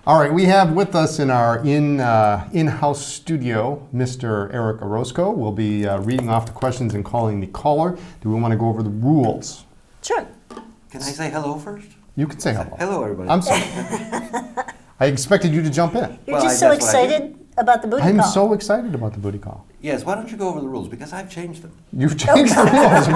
All right, we have with us in our in-house studio, Mr. Eric Orozco. We'll be reading off the questions and calling the caller. Do we want to go over the rules? Sure. Can I say hello first? You can say hello. Hello, everybody. I'm sorry. I expected you to jump in. You're just so excited about the booty call. I'm so excited about the booty call. Yes, why don't you go over the rules? Because I've changed them. You've changed the rules.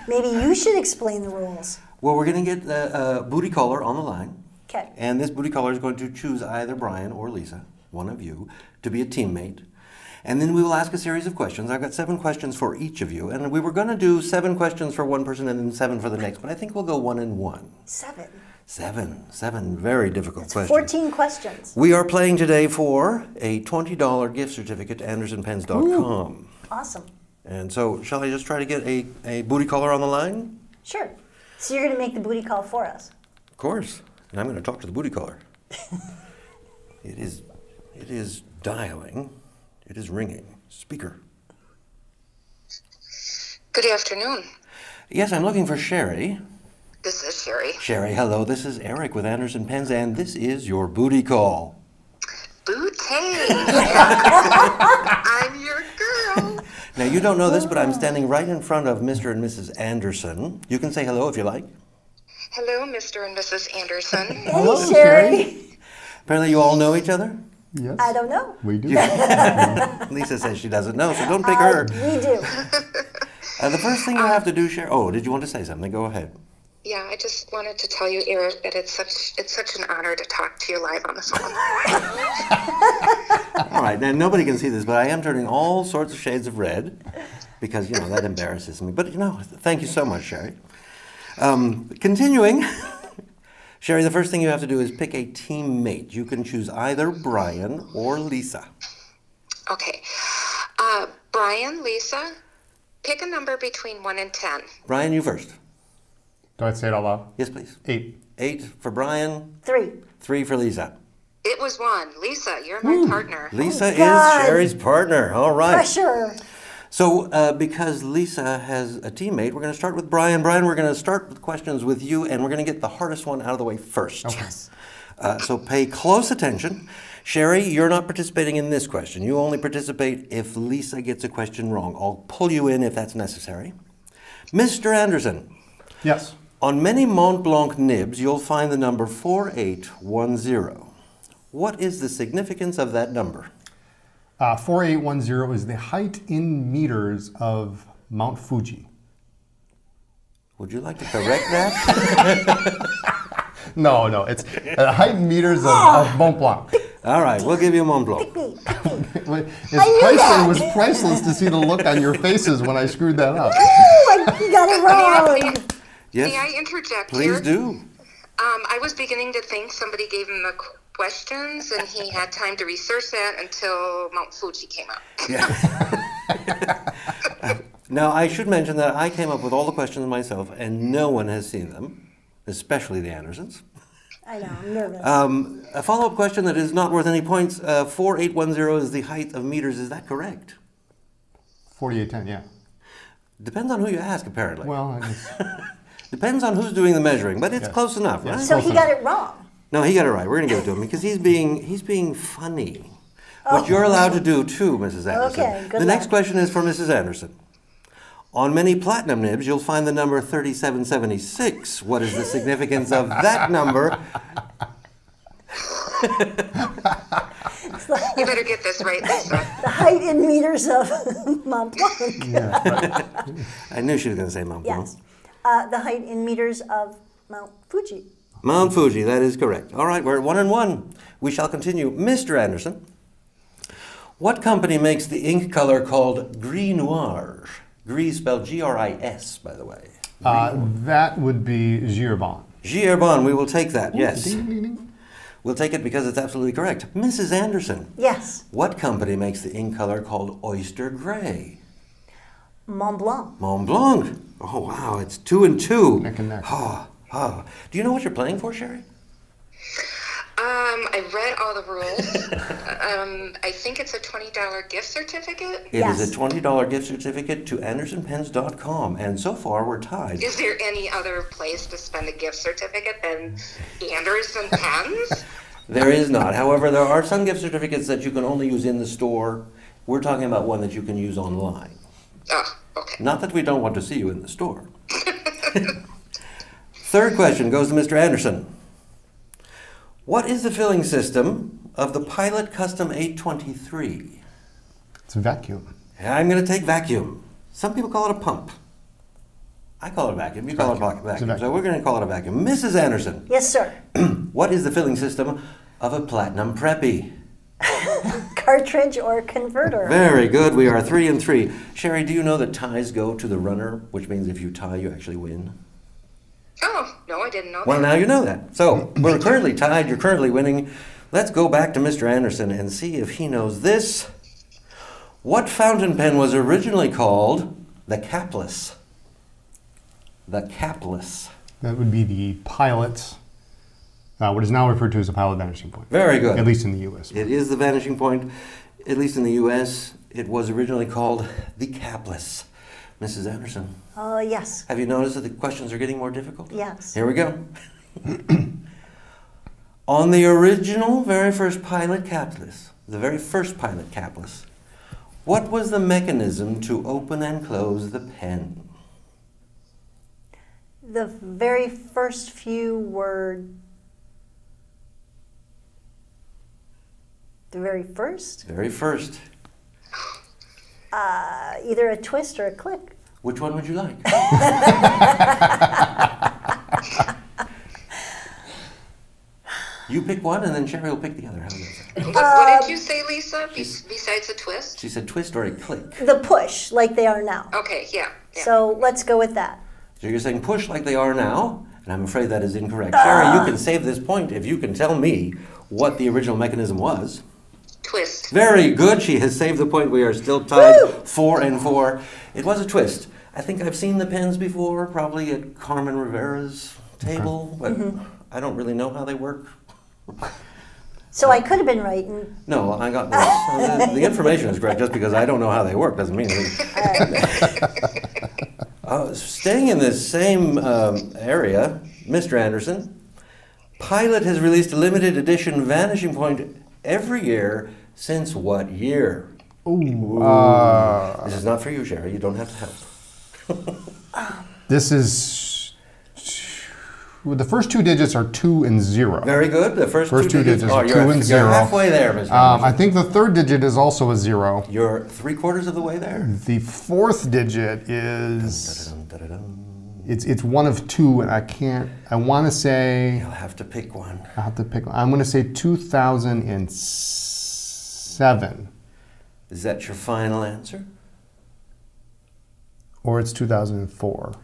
Maybe you should explain the rules. Well, we're going to get a booty caller on the line. Okay. And this booty caller is going to choose either Brian or Lisa, one of you, to be a teammate. And then we will ask a series of questions. I've got 7 questions for each of you. And we were going to do 7 questions for one person and then 7 for the next. But I think we'll go 1 and 1. 7. 7 very difficult questions. 14 questions. We are playing today for a $20 gift certificate to AndersonPens.com. Awesome. And so, shall I just try to get a booty caller on the line? Sure. So you're going to make the booty call for us. Of course. And I'm going to talk to the booty caller. It is dialing. It is ringing. Speaker. Good afternoon. Yes, I'm looking for Sherry. This is Sherry. Sherry, hello. This is Eric with Anderson Pens, and this is your booty call. Booty. I'm your girl. Now, you don't know this, but I'm standing right in front of Mr. and Mrs. Anderson. You can say hello if you like. Hello, Mr. and Mrs. Anderson. Hello, Sherry. Apparently you all know each other? Yes. I don't know. We do. Lisa says she doesn't know, so don't pick her. We do. The first thing you have to do, Sherry... Oh, did you want to say something? Go ahead. Yeah, I just wanted to tell you, Eric, that it's such an honor to talk to you live on the phone. All right, now nobody can see this, but I am turning all sorts of shades of red because, you know, that embarrasses me. But, you know, thank you so much, Sherry. Continuing, Sherry, the first thing you have to do is pick a teammate. You can choose either Brian or Lisa. Okay. Brian, Lisa, pick a number between 1 and 10. Brian, you first. Do I say it out loud? Yes, please. 8. 8 for Brian. 3. 3 for Lisa. It was 1. Lisa, you're my partner. Lisa is God. Sherry's partner. All right. Pressure. So because Lisa has a teammate, we're going to start with Brian. Brian, we're going to start with questions with you, and we're going to get the hardest one out of the way first. Okay. Yes. So pay close attention. Sherry, you're not participating in this question. You only participate if Lisa gets a question wrong. I'll pull you in if that's necessary. Mr. Anderson. Yes. On many Mont Blanc nibs, you'll find the number 4810. What is the significance of that number? 4810 is the height in meters of Mount Fuji. Would you like to correct that? No, it's the height in meters of Mont Blanc. All right, we'll give you a Mont Blanc. It was priceless to see the look on your faces when I screwed that up. You got it wrong. Yes, May I interject please here? do. I was beginning to think somebody gave him the questions and he had time to research that until Mount Fuji came up. Yeah. Now, I should mention that I came up with all the questions myself, and no one has seen them, especially the Andersons. I know, I'm nervous. A follow-up question that is not worth any points. 4810 is the height of meters. Is that correct? 4810, yeah. Depends on who you ask, apparently. Well, I guess. Depends on who's doing the measuring, but it's Yes. close enough, right? So he got it wrong. No, he got it right. We're going to give it to him because he's being funny. What you're allowed to do too, Mrs. Anderson. Okay, good The next luck. question is for Mrs. Anderson. On many platinum nibs, you'll find the number 3776. What is the significance of that number? You better get this right, Lisa. The height in meters of Mont Blanc. Yeah, right. I knew she was going to say Mount Blanc. Yes. The height in meters of Mount Fuji. Mount Fuji, that is correct. All right, we're at 1 and 1. We shall continue. Mr. Anderson, what company makes the ink color called Gris Noir? Gris spelled G-R-I-S, by the way. That would be Girbon. Girbon, we will take that, yes. Ding, ding, ding. We'll take it because it's absolutely correct. Mrs. Anderson, Yes. what company makes the ink color called Oyster Gray? Mont Blanc. Mont Blanc. Oh, wow, it's 2 and 2. Neck and neck. Do you know what you're playing for, Sherry? I read all the rules. I think it's a $20 gift certificate. It Yes. is a $20 gift certificate to AndersonPens.com, and so far we're tied. Is there any other place to spend a gift certificate than Anderson Pens? There is not. However, there are some gift certificates that you can only use in the store. We're talking about one that you can use online. Oh, okay. Not that we don't want to see you in the store. Third question goes to Mr. Anderson. What is the filling system of the Pilot Custom 823? It's a vacuum. I'm going to take vacuum. Some people call it a pump. I call it a vacuum. You call it a vacuum. So we're going to call it a vacuum. Mrs. Anderson, Yes, sir. what is the filling system of a Platinum Preppy? Cartridge or converter. Very good. We are 3 and 3. Sherry, do you know that ties go to the runner, which means if you tie, you actually win? Oh, no, I didn't know Well, that. now you know that. So we're currently tied. You're currently winning. Let's go back to Mr. Anderson and see if he knows this. What fountain pen was originally called the capless? The capless. That would be the Pilot's, what is now referred to as a Pilot vanishing point. Very good. At least in the U.S. It is the vanishing point. At least in the U.S., it was originally called the capless. Mrs. Anderson, Yes. have you noticed that the questions are getting more difficult? Yes. Here we go. On the original, very first Pilot capless, the very first Pilot capless, what was the mechanism to open and close the pen? The very first few were the very first? Very first. Either a twist or a click. Which one would you like? You pick one, and then Sherry will pick the other. How does that sound? What did you say, Lisa, besides a twist? She said twist or a click. The push, like they are now. Okay, yeah. So let's go with that. So you're saying push like they are now, and I'm afraid that is incorrect. Sherry, you can save this point if you can tell me what the original mechanism was. Twist. Very good. She has saved the point. We are still tied Woo! 4 and 4. It was a twist. I think I've seen the pens before, probably at Carmen Rivera's table, but I don't really know how they work. So I could have been right. And No, I got this. The information is correct. Just because I don't know how they work doesn't mean anything. Staying in this same area, Mr. Anderson, Pilot has released a limited edition Vanishing Point every year since what year? Ooh. This is not for you, Sherry. You don't have to help. This is, the first two digits are 2 and 0. Very good. The first two digits are 2 and 0. You're halfway there, Mr. I Anderson. think the third digit is also a 0. You're 3/4 of the way there. The fourth digit is, Dun-dun-dun-dun-dun. it's one of 2, and I want to say, You'll have to pick one. I have to pick, I'm going to say 2007, Is that your final answer? or it's 2004.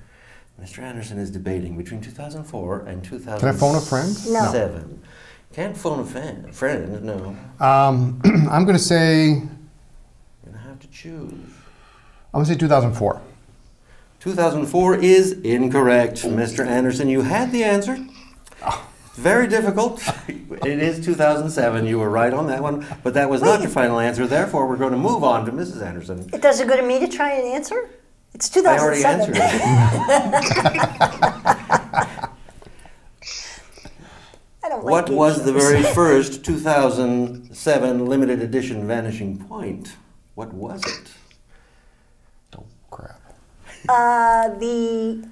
Mr. Anderson is debating between 2004 and 2007. Can I phone a friend? No. Can't phone a friend, no. I'm going to say, You're going to have to choose. I'm going to say 2004. 2004 is incorrect. Mr. Anderson, you had the answer. Very difficult. It is 2007. You were right on that one, but that was not your final answer. Therefore, we're going to move on to Mrs. Anderson. it doesn't go to me to try and answer? It's I already 2007. answered it. I don't like What game was the shows. very first 2007 limited edition Vanishing Point? What was it? Oh, crap. The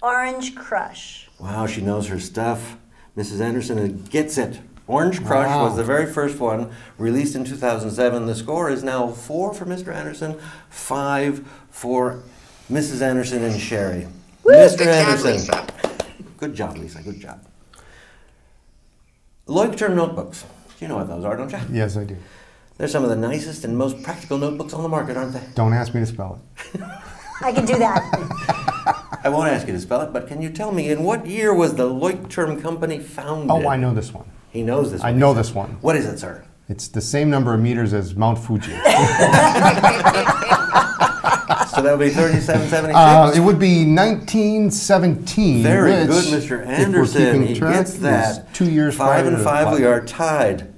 Orange Crush. Wow, she knows her stuff. Mrs. Anderson gets it. Orange Crush Wow. was the very first one, released in 2007. The score is now 4 for Mr. Anderson, 5 for Mrs. Anderson and Sherry. Mr. Good job, Anderson. Lisa. Good job, Lisa. Good job. Leuchtturm notebooks. You know what those are, don't you? Yes, I do. They're some of the nicest and most practical notebooks on the market, aren't they? Don't ask me to spell it. I can do that. I won't ask you to spell it, but can you tell me in what year was the Leuchtturm Company founded? Oh, I know this one. He knows this one. I know this one. What is it, sir? It's the same number of meters as Mount Fuji. So that would be 3776. It would be 1917. Very which, good, Mr. if we're Anderson. keeping He track, gets that. 2 years 5 prior and to 5, we Platinum. are tied.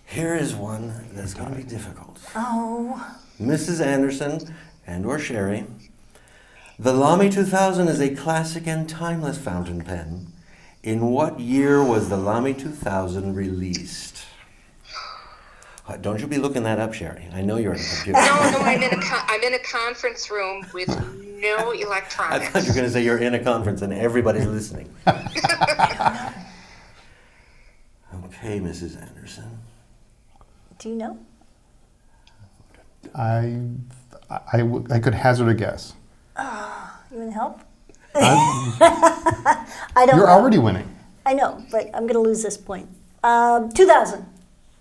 Here is one that's going to be difficult. Oh. Mrs. Anderson and/or Sherry, the Lami 2000 is a classic and timeless fountain pen. In what year was the Lami 2000 released? Don't you be looking that up, Sherry. I know you're in a computer. No, I'm in a conference room with no I electronics. thought you were going to say you're in a conference and everybody's listening. Okay, Mrs. Anderson. Do you know? I could hazard a guess. You want help? I'm- I don't You're know. already winning. I know, but I'm going to lose this point. 2000.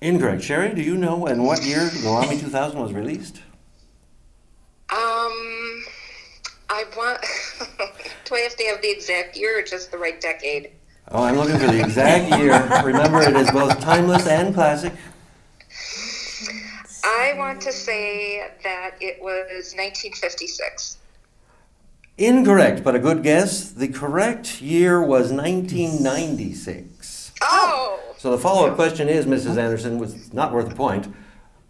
Incorrect. Sherry, do you know in what year the Lami 2000 was released? I want. Do I have to have the exact year or just the right decade? Oh, I'm looking for the exact year. Remember, it is both timeless and classic. I want to say that it was 1956. Incorrect, but a good guess. The correct year was 1996. Oh! So the follow-up question is, Mrs. Anderson, was not worth a point.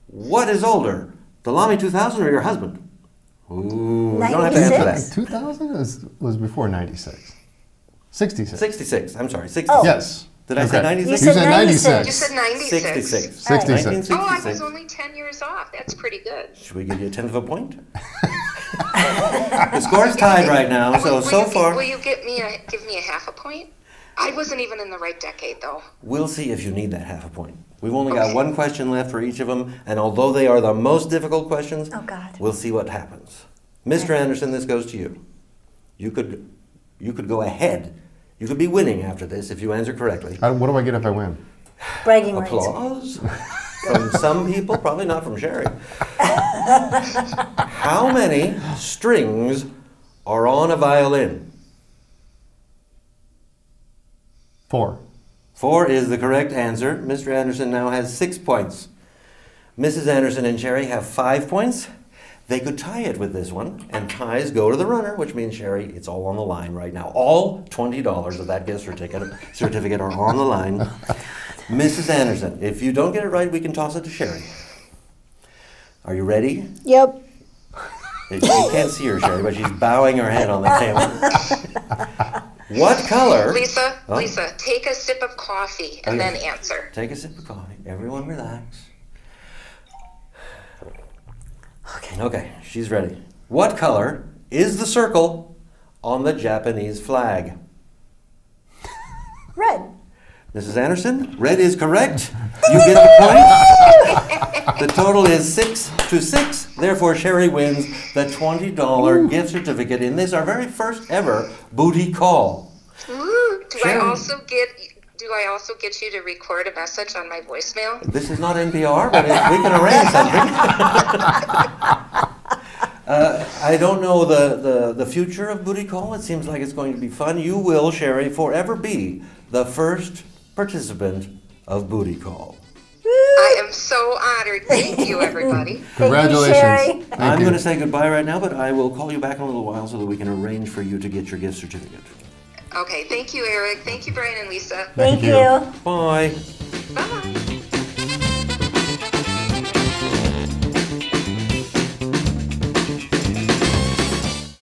What is older, the Lami 2000 or your husband? Ooh, you don't have to answer 96? that. 2000 was before 96. 66. 66, I'm sorry, 66. Oh. Yes. Did I say Okay. 96? You You said 96. You said 96. 66. 66. Oh, I 1966. was only 10 years off. That's pretty good. Should we give you a tenth of a point? The score's tied right now, so far. Will you give me a half a point? I wasn't even in the right decade, though. We'll see if you need that half a point. We've only got one question left for each of them, and although they are the most difficult questions, Oh, God. we'll see what happens. Mr. Anderson, this goes to you. You could go ahead. You could be winning after this if you answer correctly. What do I get if I win? Bragging rights. Applause from some people, probably not from Sherry. How many strings are on a violin? 4. 4 is the correct answer. Mr. Anderson now has 6 points. Mrs. Anderson and Sherry have 5 points. They could tie it with this one, and ties go to the runner, which means, Sherry, it's all on the line right now. All $20 of that gift certificate are on the line. Mrs. Anderson, if you don't get it right, we can toss it to Sherry. Are you ready? Yep. You can't see her, Sherry, but she's bowing her head on the camera. What color? Lisa, Huh? Lisa, take a sip of coffee and Okay. then answer. Take a sip of coffee. Everyone relax. Okay, she's ready. What color is the circle on the Japanese flag? Red. Mrs. Anderson, red is correct. You get the point. The total is 6-6. Therefore, Sherry wins the $20 gift certificate in this, our very first ever booty call. Ooh, do Sherry. I also get you to record a message on my voicemail? This is not NPR, but we can arrange something. I don't know the future of Booty Call. It seems like it's going to be fun. You will, Sherry, forever be the first participant of Booty Call. I am so honored. Thank you, everybody. Congratulations. Sherry. Thank I'm you. going to say goodbye right now, but I will call you back in a little while so that we can arrange for you to get your gift certificate. Okay, thank you, Eric. Thank you, Brian and Lisa. Thank you. you. Bye. Bye.